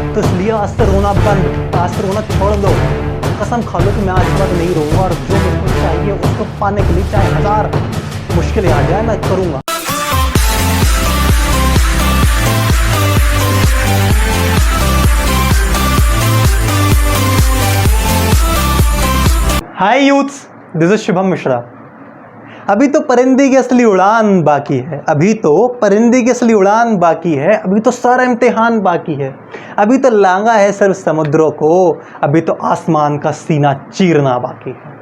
तो इसलिए आज से रोना बंद, आज से रोना छोड़ दो। कसम खा लो कि मैं आज के बाद नहीं रोऊंगा और जो मुझको चाहिए उसको पाने के लिए चाहे 1000 मुश्किलें आ जाए मैं करूंगा। Hi youths, this is Shubham Mishra. अभी तो परिंदे की असली उड़ान बाकी है, अभी तो परिंदे की असली उड़ान बाकी है, अभी तो सारा इम्तिहान बाकी है, अभी तो लांगा है सिर्फ समुद्रों को, अभी तो आसमान का सीना चीरना बाकी है।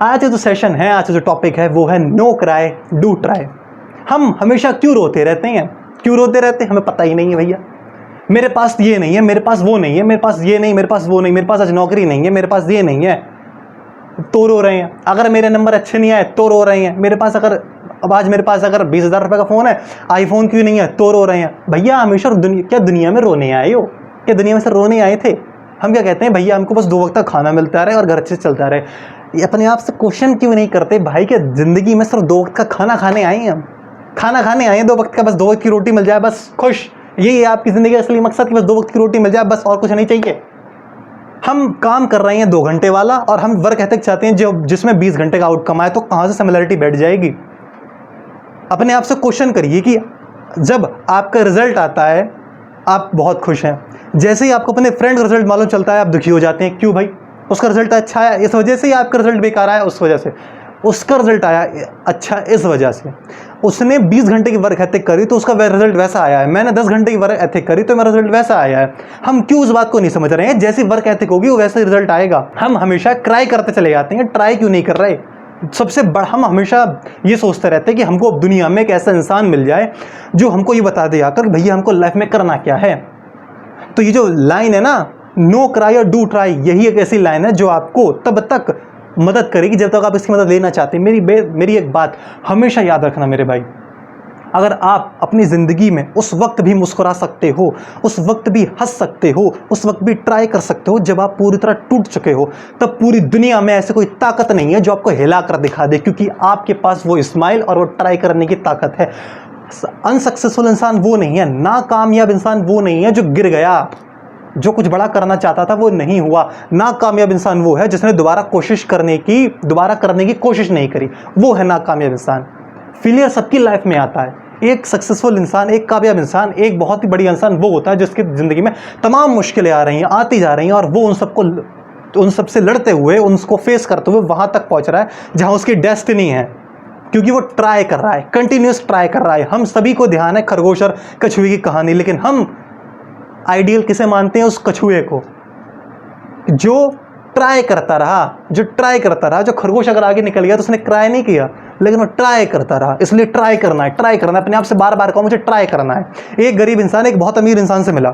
आज जो सेशन है, आज जो टॉपिक है वो है नो क्राई डू ट्राई। हम हमेशा क्यों रोते रहते हैं, क्यों रोते रहते हैं हमें पता ही नहीं है भैया। मेरे पास ये नहीं है, मेरे पास वो नहीं है, मेरे पास ये नहीं, मेरे पास वो नहीं, मेरे पास आज नौकरी नहीं है, मेरे पास ये नहीं है, तो रो रहे हैं। अगर मेरे नंबर अच्छे नहीं आए तो रो रहे हैं। मेरे पास अगर अब आज मेरे पास अगर 20,000 रुपये का फ़ोन है, आईफोन क्यों नहीं है, तो रो रहे हैं। भैया हमेशा क्या दुनिया में रोने आए हो, क्या दुनिया में से रोने आए थे? हम क्या कहते हैं, भैया हमको बस 2 वक्त का खाना मिलता रहे और घर अच्छे से चलता रहे। ये अपने आप से क्वेश्चन क्यों नहीं करते भाई, क्या ज़िंदगी में सिर्फ 2 वक्त का खाना खाने आए हैं? हम खाना खाने आए हैं 2 वक्त का, बस 2 वक्त की रोटी मिल जाए बस खुश। यही है आपकी ज़िंदगी का असली मकसद कि बस 2 वक्त की रोटी मिल जाए बस, और कुछ नहीं चाहिए। हम काम कर रहे हैं 2 घंटे वाला और हम वर्क एथिक चाहते हैं जो जिसमें 20 घंटे का आउटकम आए, तो कहाँ से सिमिलरिटी बैठ जाएगी? अपने आप से क्वेश्चन करिए कि जब आपका रिजल्ट आता है आप बहुत खुश हैं, जैसे ही आपको अपने फ्रेंड का रिजल्ट मालूम चलता है आप दुखी हो जाते हैं। क्यों भाई? उसका रिजल्ट अच्छा आया इस वजह से, ही आपका रिजल्ट बेकार आया उस वजह से। उसका रिजल्ट आया अच्छा इस वजह से, उसने 20 घंटे की वर्क एथिक करी तो उसका रिजल्ट वैसा आया है, मैंने 10 घंटे की वर्क एथिक करी तो मेरा रिजल्ट वैसा आया है। हम क्यों उस बात को नहीं समझ रहे हैं? जैसी वर्क एथिक होगी वो वैसे रिजल्ट आएगा। हम हमेशा ट्राई करते चले जाते हैं, ट्राई क्यों नहीं कर रहे? सबसे बड़ा हम हमेशा ये सोचते रहते हैं कि हमको अब दुनिया में एक ऐसा इंसान मिल जाए जो हमको ये बता दे आकर भैया हमको लाइफ में करना क्या है। तो ये जो लाइन है ना, नो क्राई और डू ट्राई, यही एक ऐसी लाइन है जो आपको तब तक मदद करेगी जब तक आप इसकी मदद लेना चाहते हैं। मेरी एक बात हमेशा याद रखना मेरे भाई, अगर आप अपनी ज़िंदगी में उस वक्त भी मुस्कुरा सकते हो, उस वक्त भी हंस सकते हो, उस वक्त भी ट्राई कर सकते हो जब आप पूरी तरह टूट चुके हो, तब पूरी दुनिया में ऐसी कोई ताकत नहीं है जो आपको हिला कर दिखा दे, क्योंकि आपके पास वो स्माइल और वो ट्राई करने की ताकत है। अनसक्सेसफुल इंसान वो नहीं है, नाकामयाब इंसान वो नहीं है जो गिर गया, जो कुछ बड़ा करना चाहता था वो नहीं हुआ। नाकामयाब इंसान वो है जिसने दोबारा करने की कोशिश नहीं करी, वो है नाकामयाब इंसान। फेलियर सबकी लाइफ में आता है। एक सक्सेसफुल इंसान, एक कामयाब इंसान, एक बहुत ही बड़ी इंसान वो होता है जिसकी ज़िंदगी में तमाम मुश्किलें आ रही हैं, आती जा रही हैं, और वो उन सबसे लड़ते हुए, उनको फेस करते हुए वहाँ तक पहुँच रहा है जहाँ उसकी डेस्टिनी है, क्योंकि वो ट्राई कर रहा है, कंटिन्यूस ट्राई कर रहा है। हम सभी को ध्यान है खरगोश और कछुए की कहानी, लेकिन हम आइडियल किसे मानते हैं? उस कछुए को जो ट्राई करता रहा, जो खरगोश अगर आगे निकल गया तो उसने ट्राई नहीं किया, लेकिन वो ट्राई करता रहा। इसलिए ट्राई करना है, अपने आप से बार बार कहो मुझे ट्राई करना है। एक गरीब इंसान एक बहुत अमीर इंसान से मिला,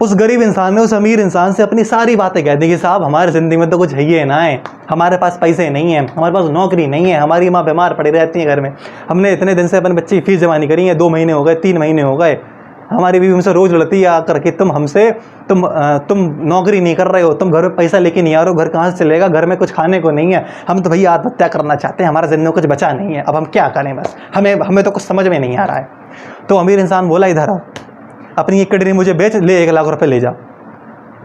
उस गरीब इंसान ने उस अमीर इंसान से अपनी सारी बातें कह दी कि साहब हमारी ज़िंदगी में तो कुछ है ही ना है, हमारे पास पैसे नहीं हैं, हमारे पास नौकरी नहीं है, हमारी माँ बीमार पड़ी रहती है घर में, हमने इतने दिन से अपने बच्चे की फीस जमा नहीं करी है, 2 महीने हो गए, 3 महीने हो गए, हमारी बीवी हमसे रोज़ लड़ती है आकर के तुम नौकरी नहीं कर रहे हो, तुम घर में पैसा लेके नहीं आ रहे हो, घर कहाँ से चलेगा, घर में कुछ खाने को नहीं है, हम तो भैया आत्महत्या करना चाहते हैं, हमारे ज़िंदगी में कुछ बचा नहीं है, अब हम क्या करें, बस हमें तो कुछ समझ में नहीं आ रहा है। तो अमीर इंसान बोला इधर आ, अपनी एक किडनी मुझे बेच ले, 1 लाख रुपये ले जा।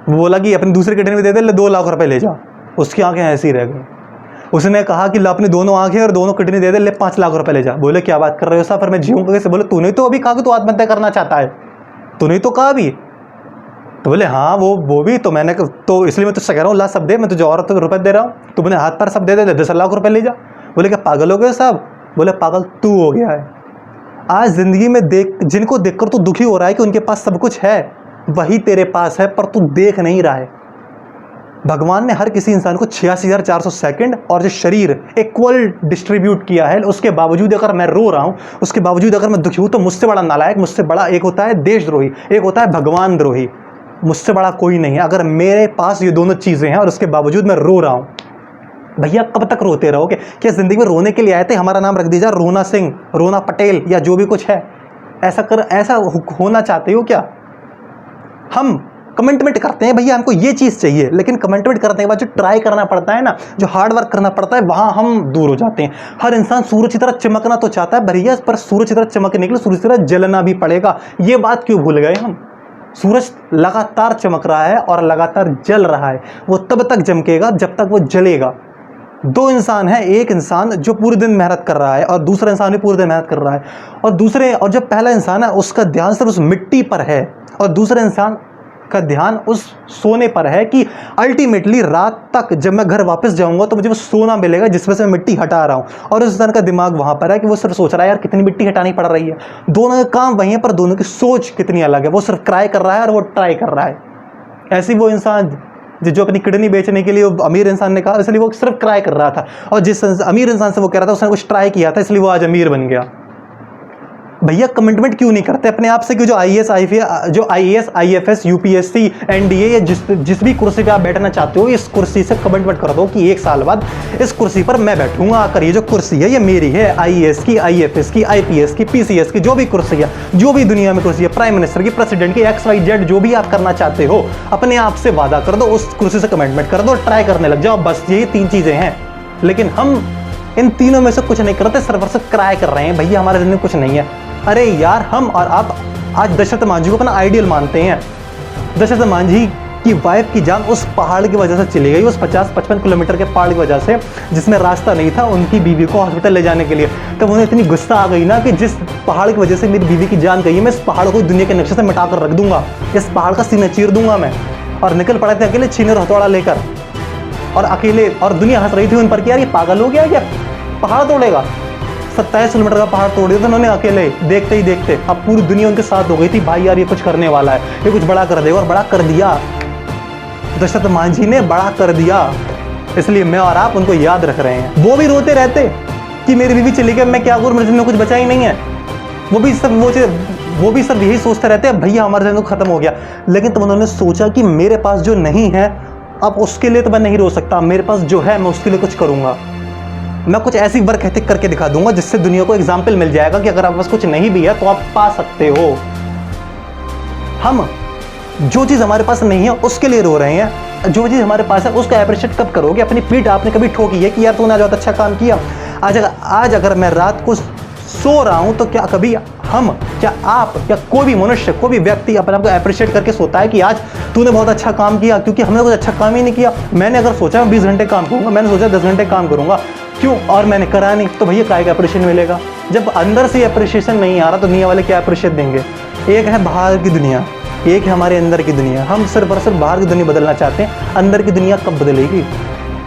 वो बोला कि अपनी दूसरी किडनी भी दे दे, ले 2 लाख रुपये ले जा। उसकी आंखें ऐसी रह गई। उसने कहा कि अपनी दोनों आंखें और दोनों किडनी दे दे, ले 5 लाख रुपये ले जा। बोले क्या बात कर रहे हो साहब, फिर मैं जीऊँगा कैसे? बोले तूने तो अभी कहा कि तू आत्महत्या करना चाहता है, तूने तो कहा भी। तो बोले हाँ वो भी तो मैंने, तो इसलिए मैं तुझसे कह रहा हूँ ला सब दे, मैं तुझे और रुपये दे रहा हूँ, तू मैंने हाथ पर सब दे दे, 10 लाख रुपये ले जा। बोले क्या पागल हो गए साहब? बोले पागल तू हो गया है। आज ज़िंदगी में जिनको देखकर तू दुखी हो रहा है कि उनके पास सब कुछ है, वही तेरे पास है पर तू देख नहीं रहा है। भगवान ने हर किसी इंसान को 86,400 सेकंड और जो शरीर इक्वल डिस्ट्रीब्यूट किया है, उसके बावजूद अगर मैं रो रहा हूँ, उसके बावजूद अगर मैं दुखी हूँ, तो मुझसे बड़ा नालायक, मुझसे बड़ा एक होता है देशद्रोही, एक होता है भगवान द्रोही, मुझसे बड़ा कोई नहीं है। अगर मेरे पास ये दोनों चीज़ें हैं और उसके बावजूद मैं रो रहा हूँ, भैया कब तक रोते रहोगे? क्या ज़िंदगी में रोने के लिए आए थे? हमारा नाम रख दीजिए रोना सिंह, रोना पटेल या जो भी कुछ है, ऐसा होना चाहते हो क्या? हम कमिटमेंट करते हैं भैया हमको ये चीज़ चाहिए, लेकिन कमिटमेंट करने के बाद जो ट्राई करना पड़ता है ना, जो हार्ड वर्क करना पड़ता है, वहाँ हम दूर हो जाते हैं। हर इंसान सूरज की तरह चमकना तो चाहता है भैया, पर सूरज की तरह चमकने के लिए सूरज की तरह जलना भी पड़ेगा। ये बात क्यों भूल गए हम? सूरज लगातार चमक रहा है और लगातार जल रहा है, वो तब तक चमकेगा जब तक वो जलेगा। दो इंसान है, एक इंसान जो पूरे दिन मेहनत कर रहा है और दूसरा इंसान भी पूरे दिन मेहनत कर रहा है, और जो पहला इंसान है उसका ध्यान सिर्फ उस मिट्टी पर है और दूसरे इंसान का ध्यान उस सोने पर है कि अल्टीमेटली रात तक जब मैं घर वापस जाऊंगा तो मुझे वो सोना मिलेगा जिसमें से मैं मिट्टी हटा रहा हूँ। और उस इंसान का दिमाग वहाँ पर है कि वो सिर्फ सोच रहा है यार कितनी मिट्टी हटानी पड़ रही है। दोनों का काम वहीं है पर दोनों की सोच कितनी अलग है। वो सिर्फ क्राई कर रहा है और वो ट्राई कर रहा है। ऐसे वो इंसान जो अपनी किडनी बेचने के लिए अमीर इंसान ने कहा, इसलिए वो सिर्फ ट्राई कर रहा था, और जिस अमीर इंसान से वो कह रहा था उसने कुछ ट्राई किया था इसलिए वो आज अमीर बन गया। भैया कमिटमेंट क्यों नहीं करते अपने आप से कि जो आईएएस आईएफएस यूपीएससी एनडीए या जिस भी कुर्सी पे आप बैठना चाहते हो, इस कुर्सी से कमिटमेंट कर दो कि 1 साल बाद इस कुर्सी पर मैं बैठूंगा आकर। ये जो कुर्सी है ये मेरी है, आईएएस की, आईएफएस की, आईपीएस की, पीसीएस की, जो भी कुर्सी है, जो भी दुनिया में कुर्सी है, प्राइम मिनिस्टर की, प्रेसिडेंट की, XYZ जो भी आप करना चाहते हो, अपने आप से वादा कर दो, उस कुर्सी से कमिटमेंट कर दो, ट्राई करने लग जाओ। बस यही 3 चीजें हैं। लेकिन हम इन तीनों में से कुछ नहीं करते, सिर्फ क्राई कर रहे हैं। भैया हमारे जिंदगी कुछ नहीं है। अरे यार हम और आप आज दशरथ मांझी को अपना आइडियल मानते हैं। दशरथ मांझी की वाइफ की जान उस पहाड़ की वजह से चली गई, उस 50-55 किलोमीटर के पहाड़ की वजह से, जिसमें रास्ता नहीं था उनकी बीवी को हॉस्पिटल ले जाने के लिए। तब उन्हें इतनी गुस्सा आ गई ना कि जिस पहाड़ की वजह से मेरी बीवी की जान गई है, मैं इस पहाड़ को दुनिया के नक्शे से मिटा कर रख दूंगा, इस पहाड़ का सीना चीर दूंगा मैं। और निकल पड़े थे अकेले छीने और हथौड़ा लेकर, और अकेले, और दुनिया हंस रही थी उन पर कि यार ये पागल हो गया क्या, पहाड़ तोड़ेगा। 27 किलोमीटर का पहाड़ तोड़ दिया था उन्होंने अकेले, देखते ही देखते। अब पूरी दुनिया उनके साथ हो गई थी, भाई यार ये कुछ करने वाला है, ये कुछ बड़ा कर देगा, और बड़ा कर दिया। दशरथ मांझी ने बड़ा कर दिया, इसलिए मैं और आप उनको याद रख रहे हैं। वो भी रोते रहते कि मेरी बीवी चली गई, मैं क्या करूं, मेरे जिंदगी में कुछ बचा ही नहीं है। वो भी सब यही सोचते रहते हैं, भैया हमारे जिंदगी खत्म हो गया। लेकिन तब उन्होंने सोचा कि मेरे पास जो नहीं है अब उसके लिए तो मैं नहीं रो सकता, मेरे पास जो है मैं उसके लिए कुछ करूंगा। मैं कुछ ऐसी वर्क एथिक करके दिखा दूंगा जिससे दुनिया को एग्जाम्पल मिल जाएगा कि अगर आपके पास कुछ नहीं भी है तो आप पा सकते हो। हम जो चीज़ हमारे पास नहीं है उसके लिए रो रहे हैं, जो चीज़ हमारे पास है उसका अप्रिशिएट कब करोगे? अपनी पीठ आपने कभी ठोकी है कि यार तूने आज बहुत अच्छा काम किया? आज अगर मैं रात को सो रहा हूं तो क्या कभी क्या आप, क्या कोई भी मनुष्य, कोई भी व्यक्ति अपने आप को अप्रिशिएट करके सोता है कि आज तूने बहुत अच्छा काम किया? क्योंकि हमने कुछ अच्छा काम ही नहीं किया। मैंने अगर सोचा मैं 20 घंटे काम करूंगा, मैंने सोचा 10 घंटे काम करूंगा, क्यों? और मैंने करा नहीं, तो भैया काय का अप्रिशिएशन मिलेगा? जब अंदर से अप्रिशिएशन नहीं आ रहा तो दुनिया वाले क्या अप्रिशिएट देंगे? एक है बाहर की दुनिया, एक है हमारे अंदर की दुनिया। हम सिर्फ और सिर्फ बाहर की दुनिया बदलना चाहते हैं, अंदर की दुनिया कब बदलेगी?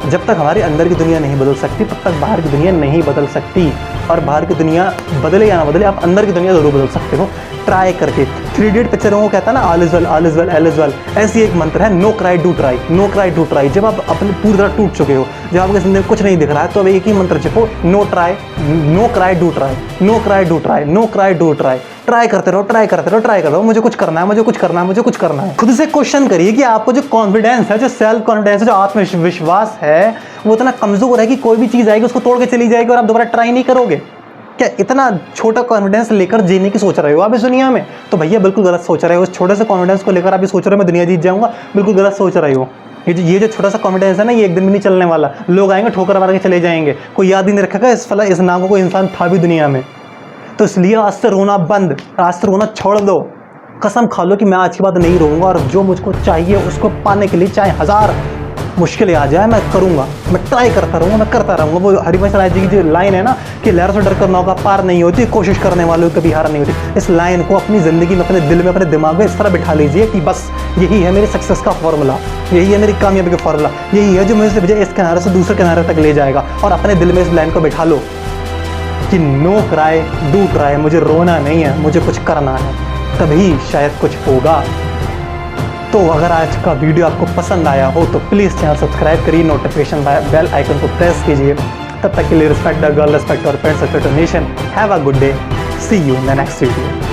जब तक हमारे अंदर की दुनिया नहीं बदल सकती तब तक बाहर की दुनिया नहीं बदल सकती। और बाहर की दुनिया बदले या ना बदले, आप अंदर की दुनिया जरूर बदल सकते हो ट्राई करके। 3 इडियट पिक्चरों को कहता है ना, all is well, all is well, all is well. ऐसी एक मंत्र है, no cry do try, no cry do try. जब आप अपने पूरी तरह टूट चुके हो, जब आपके जिंदगी में कुछ नहीं दिख रहा है, तो अब एक ही मंत्र जपो, no try, no cry do try, no cry do try, no cry do try. Try करते रहो, ट्राई करते रहो, ट्राई करते रहो। मुझे कुछ करना है, मुझे कुछ करना है, मुझे कुछ करना है। खुद से क्वेश्चन करिए कि आपको जो कॉन्फिडेंस है, जो सेल्फ कॉन्फिडेंस है, जो आत्मविश्वास है, वो इतना कमजोर है कि कोई भी चीज आएगी उसको तोड़ के चली जाएगी और आप दोबारा ट्राई नहीं करोगे। क्या इतना छोटा कॉन्फिडेंस लेकर जीने की सोच रहे हो आप इस दुनिया में? तो भैया बिल्कुल गलत सोच रहे हो। इस छोटे से कॉन्फिडेंस को लेकर आप ये सोच रहे हो मैं दुनिया जीत जाऊंगा, बिल्कुल गलत सोच रहे हो। ये जो छोटा सा कॉन्फिडेंस है ना, ये एक दिन भी नहीं चलने वाला। लोग आएंगे ठोकर मार के चले जाएंगे, कोई याद ही नहीं रखेगा इस नाम को कोई इंसान था भी दुनिया में। तो इसलिए आज से रोना बंद, आज से रोना छोड़ दो। कसम खा लो कि मैं आज के बाद नहीं रोऊंगा, और जो मुझको चाहिए उसको पाने के लिए चाहे 1000 मुश्किलें आ जाए मैं करूंगा, मैं ट्राई करता रहूंगा, मैं करता रहूंगा। वो हरिवंश राय जी की जो लाइन है ना कि लहरों से डरकर नौका पार नहीं होती, कोशिश करने वालों की कभी हार नहीं होती। इस लाइन को अपनी ज़िंदगी में, अपने दिल में, अपने दिमाग में इस तरह बिठा लीजिए कि बस यही है मेरी सक्सेस का फॉर्मूला, यही है मेरी कामयाबी का फॉर्मूला, यही है जो मुझे इस किनारे से दूसरे किनारे तक ले जाएगा। और अपने दिल में इस लाइन को बिठा लो कि नो क्राई डू ट्राई, मुझे रोना नहीं है, मुझे कुछ करना है, तभी शायद कुछ होगा। तो अगर आज का वीडियो आपको पसंद आया हो तो प्लीज़ चैनल सब्सक्राइब करिए, नोटिफिकेशन बेल आइकन को प्रेस कीजिए। तब तक के लिए रिस्पेक्ट द गर्ल, रिस्पेक्ट और parents, respect the nation. Have a good day, see you in the next video.